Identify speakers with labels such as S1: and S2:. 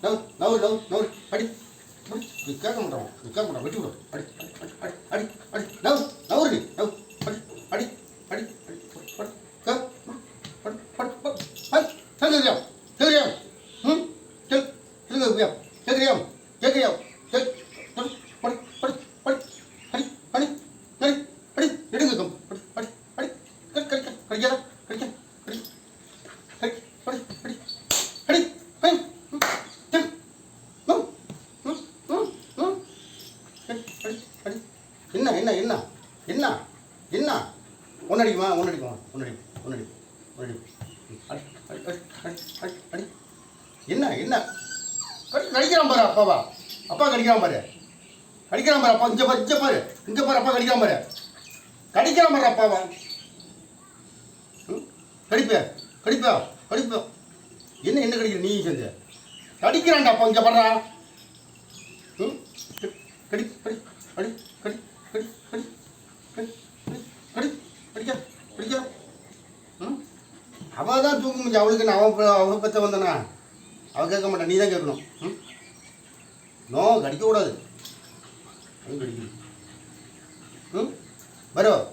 S1: நவு அடி நீ கேட்க மாட்டான் வெட்டி விடும் அடி அடி அடி அடி நவு நீ நவு அடி அடி அடி கேட்குறியா கேட்குறியா ம் கேட்குறியா கேட்குறியா கேட்குறியா படி படி படி அடி அடி அடி அடி எடுங்க அடி அடி கடிக்காத கடிக்க அடி அடி அடி அடி அடி என்ன என்ன என்ன என்ன என்ன ஒன்னடிக்குமா அடி அடி அடி அடி அடி என்ன என்ன கடிக்கிறான் பாரு அப்பாவா அப்பா கடிக்கிறான் பாரு அப்பா இங்கே பாரு அப்பா கடிக்கிறான் பாரு அப்பாவா கடிப்பா என்ன என்ன கடிக்கிற நீ செஞ்ச கடிக்கிறான்டா அப்பா இங்கே பாடுறா கடி கடி அடி கடி கடி கடி கடி கடி படிக்க படிக்க அவள் தான் தூக்க முடியும் அவளுக்கு நான் அவள் பற்ற வந்தனா அவள் கேட்க மாட்டான் நீ தான் கேட்கணும் நோ கடிக்கக்கூடாது அது கடிக்கணும் வரும்